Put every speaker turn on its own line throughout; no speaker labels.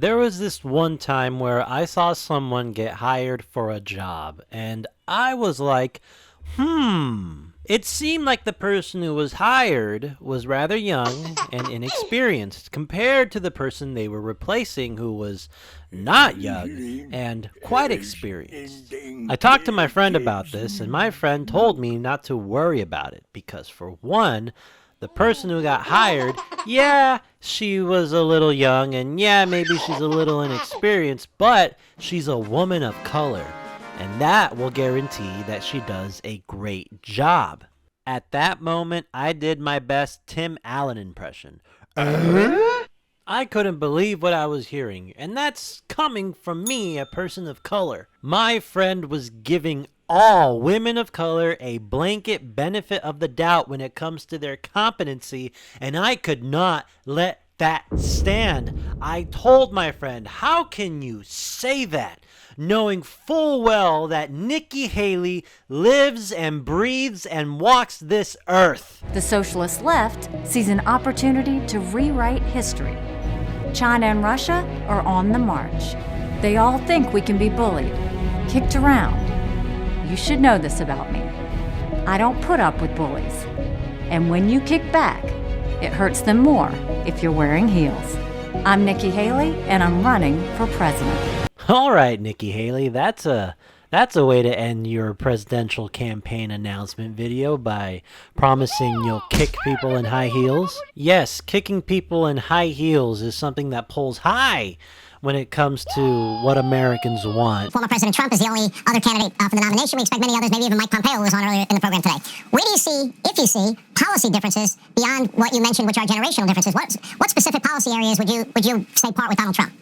There was this one time where I saw someone get hired for a job, and I was like, It seemed like the person who was hired was rather young and inexperienced compared to the person they were replacing, who was not young and quite experienced. I talked to my friend about this, and my friend told me not to worry about it because, for one, the person who got hired, yeah, she was a little young, and yeah, maybe she's a little inexperienced, but she's a woman of color, and that will guarantee that she does a great job. At that moment, I did my best Tim Allen impression. I couldn't believe what I was hearing, and that's coming from me, a person of color. My friend was giving all women of color a blanket benefit of the doubt when it comes to their competency, and I could not let that stand. I told my friend, how can you say that, knowing full well that Nikki Haley lives and breathes and walks this earth?
The socialist left sees an opportunity to rewrite history. China and Russia are on the march. They all think we can be bullied, kicked around. You should know this about me. I don't put up with bullies. And when you kick back, it hurts them more if you're wearing heels. I'm Nikki Haley, and I'm running for president.
All right, Nikki Haley, that's a way to end your presidential campaign announcement video, by promising you'll kick people in high heels. Yes, kicking people in high heels is something that pulls high when it comes to what Americans want.
Former President Trump is the only other candidate for the nomination. We expect many others, maybe even Mike Pompeo, who was on earlier in the program today. Where do you see, if you see, policy differences beyond what you mentioned, which are generational differences? What specific policy areas would you say part with Donald Trump?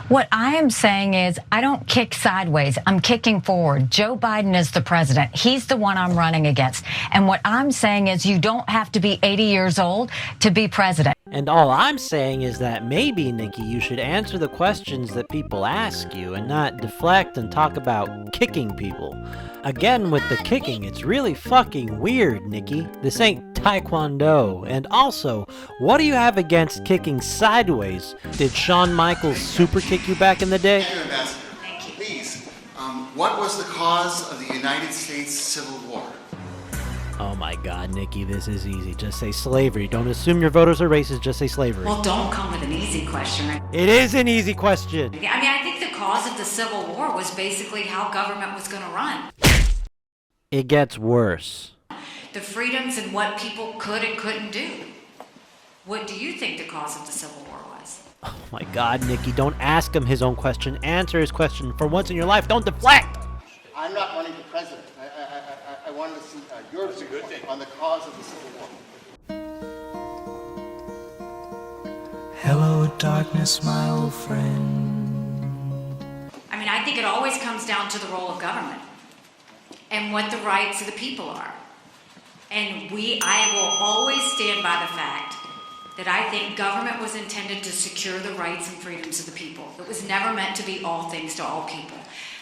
What I am saying is I don't kick sideways. I'm kicking forward. Joe Biden is the president. He's the one I'm running against. And what I'm saying is you don't have to be 80 years old to be president.
And all I'm saying is that maybe, Nikki, you should answer the questions that people ask you and not deflect and talk about kicking people. Again, with the kicking, it's really fucking weird, Nikki. This ain't Taekwondo. And also, what do you have against kicking sideways? Did Shawn Michaels super kick you back in the day?
Thank you. Please, what was the cause of the United States Civil War?
Oh my God, Nikki, this is easy. Just say slavery. Don't assume your voters are racist. Just say slavery.
Well, don't come with an easy question.
It is an easy question.
I mean, I think the cause of the Civil War was basically how government was going to run.
It gets worse.
The freedoms and what people could and couldn't do. What do you think the cause of the Civil War was?
Oh my God, Nikki, don't ask him his own question. Answer his question for once in your life. Don't deflect.
I'm not running for president. I wanted to see your view on the cause of the Civil War.
Hello, darkness, my old friend.
I mean, I think it always comes down to the role of government and what the rights of the people are. And I will always stand by the fact that I think government was intended to secure the rights and freedoms of the people. It was never meant to be all things to all people.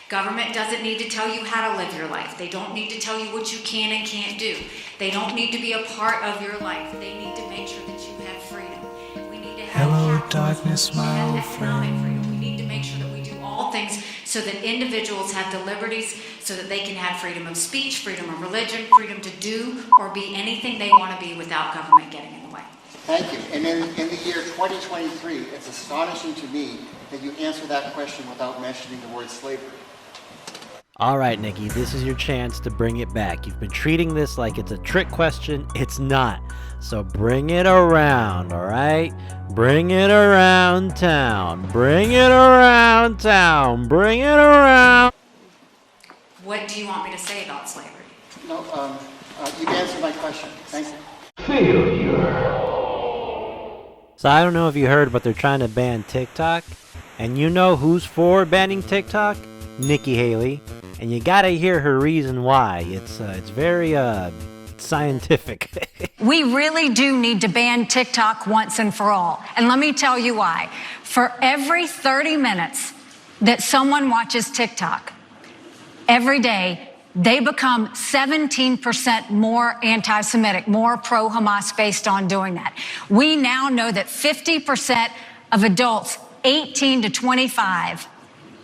Government doesn't need to tell you how to live your life. They don't need to tell you what you can and can't do. They don't need to be a part of your life. They need to make sure that you have freedom. We need to have
Hello, darkness, my old
economic
friend.
freedom. We need to make sure that we do all things so that individuals have the liberties, so that they can have freedom of speech, freedom of religion, freedom to do or be anything they want to be without government getting in the way.
Thank you. And in the year 2023, it's astonishing to me that you answer that question without mentioning the word slavery.
All right, Nikki, this is your chance to bring it back. You've been treating this like it's a trick question. It's not. So bring it around, all right? Bring it around town. Bring it around town. Bring it around.
What do you want me to say about slavery?
No, you answered my question. Thank you.
So I don't know if you heard, but they're trying to ban TikTok. And you know who's for banning TikTok? Nikki Haley. And you gotta hear her reason why. It's very scientific.
We really do need to ban TikTok once and for all. And let me tell you why. For every 30 minutes that someone watches TikTok, every day, they become 17% more anti-Semitic, more pro-Hamas based on doing that. We now know that 50% of adults 18 to 25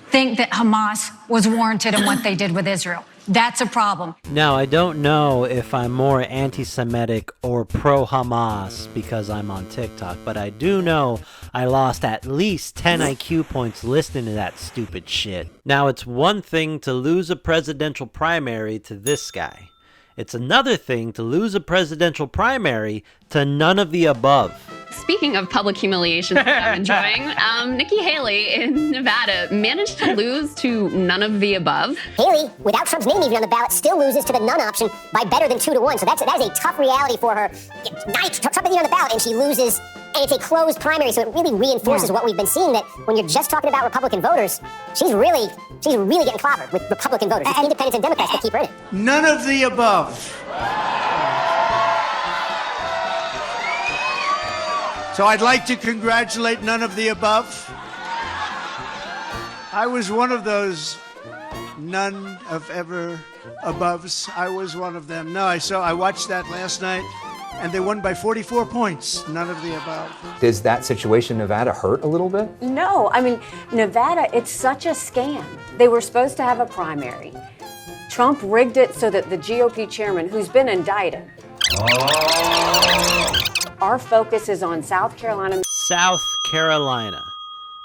think that Hamas was warranted in what they did with Israel. That's a problem.
Now, I don't know if I'm more anti-Semitic or pro-Hamas because I'm on TikTok, but I do know I lost at least 10 IQ points listening to that stupid shit. Now, it's one thing to lose a presidential primary to this guy. It's another thing to lose a presidential primary to none of the above.
Speaking of public humiliation that I'm enjoying, Nikki Haley in Nevada managed to lose to none of the above.
Haley, without Trump's name even on the ballot, still loses to the none option by better than 2-1. So that is a tough reality for her. Trump isn't on the ballot, and she loses, and it's a closed primary. So it really reinforces what we've been seeing, that when you're just talking about Republican voters, she's really getting clobbered with Republican voters. It's independents and Democrats that keep her in it.
None of the above. So I'd like to congratulate none of the above. I was one of those none of ever aboves. I was one of them. No, I watched that last night, and they won by 44 points. None of the above.
Does that situation in Nevada hurt a little bit?
No, I mean, Nevada, it's such a scam. They were supposed to have a primary. Trump rigged it so that the GOP chairman, who's been indicted, our focus is on South Carolina.
South Carolina.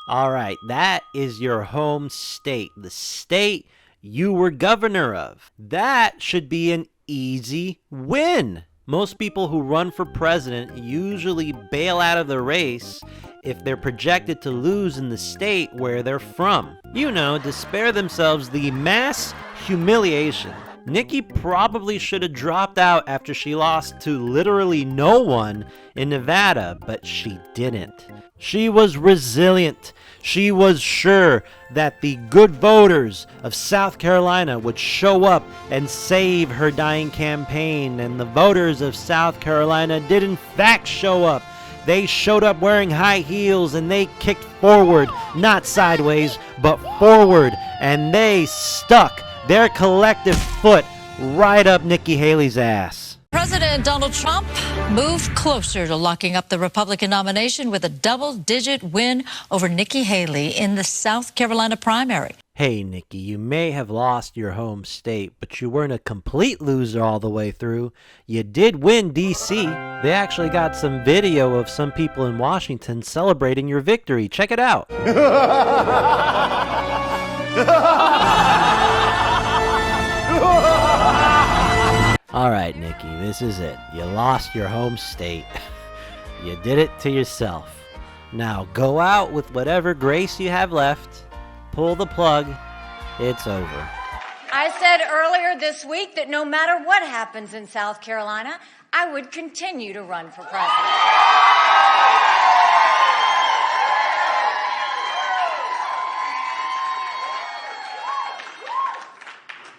All right, that is your home state, the state you were governor of. That should be an easy win. Most people who run for president usually bail out of the race if they're projected to lose in the state where they're from. You know, to spare themselves the mass humiliation. Nikki probably should have dropped out after she lost to literally no one in Nevada, but she didn't. She was resilient. She was sure that the good voters of South Carolina would show up and save her dying campaign, and the voters of South Carolina did in fact show up. They showed up wearing high heels, and they kicked forward, not sideways, but forward, and they stuck their collective foot right up Nikki Haley's ass.
President Donald Trump moved closer to locking up the Republican nomination with a double-digit win over Nikki Haley in the South Carolina primary.
Hey, Nikki, you may have lost your home state, but you weren't a complete loser all the way through. You did win D.C. They actually got some video of some people in Washington celebrating your victory. Check it out. All right, Nikki, this is it. You lost your home state. You did it to yourself. Now go out with whatever grace you have left. Pull the plug. It's over.
I said earlier this week that no matter what happens in South Carolina, I would continue to run for president.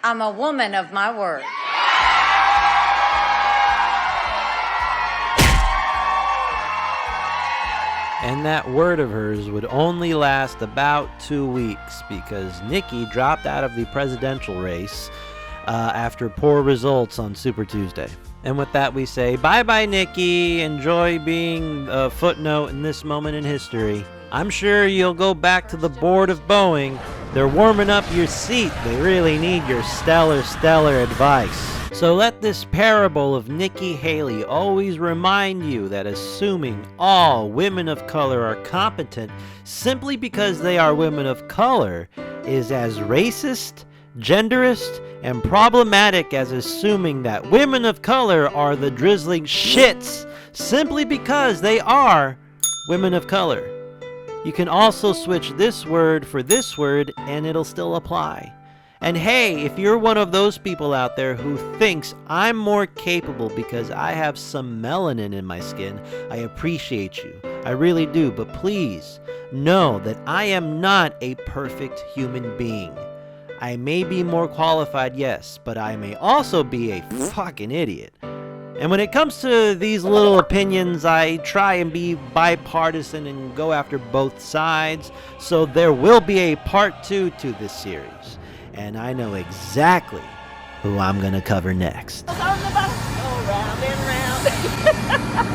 I'm a woman of my word.
And that word of hers would only last about 2 weeks because Nikki dropped out of the presidential race after poor results on Super Tuesday. And with that, we say bye-bye, Nikki. Enjoy being a footnote in this moment in history. I'm sure you'll go back to the board of Boeing. They're warming up your seat. They really need your stellar advice. So let this parable of Nikki Haley always remind you that assuming all women of color are competent simply because they are women of color is as racist, genderist, and problematic as assuming that women of color are the drizzling shits simply because they are women of color. You can also switch this word for this word and it'll still apply. And hey, if you're one of those people out there who thinks I'm more capable because I have some melanin in my skin, I appreciate you. I really do. But please know that I am not a perfect human being. I may be more qualified, yes, but I may also be a fucking idiot. And when it comes to these little opinions, I try and be bipartisan and go after both sides. So there will be a part 2 to this series. And I know exactly who I'm going to cover next.
Round and round.